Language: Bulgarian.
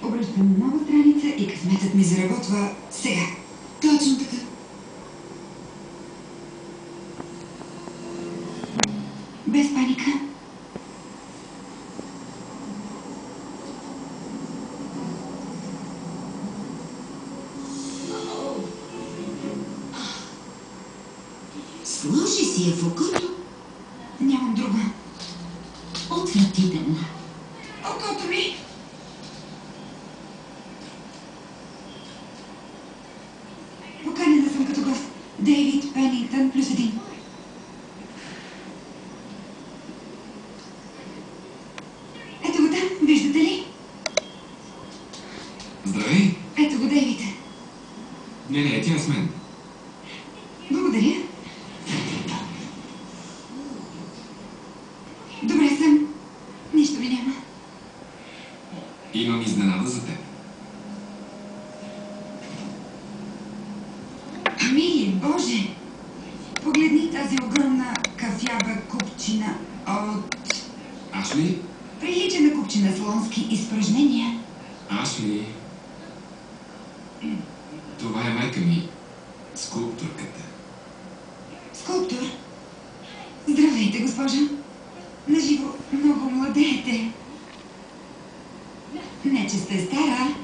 Обръщам нова страница и късметът ми заработва сега. Точно така. Без паника. Сложи си я в окото. Нямам друга. Отвратително. Окото ми! Поканена съм като гост. Дейвид Пенингтън плюс един. Ето го там, виждате ли? Здравей! Ето го, Дейвид. Не, тя е с мен. Благодаря. Добре съм. Нищо ми няма. Имам изненада за теб. Мили Боже! Погледни тази огромна кафява купчина от... Ашли? Прилича на купчина слонски изпражнения. Ашли? Това е майка ми, скулптурката. Скулптор? Здравейте, госпожа. Наживо много младеете. Не, че сте стара.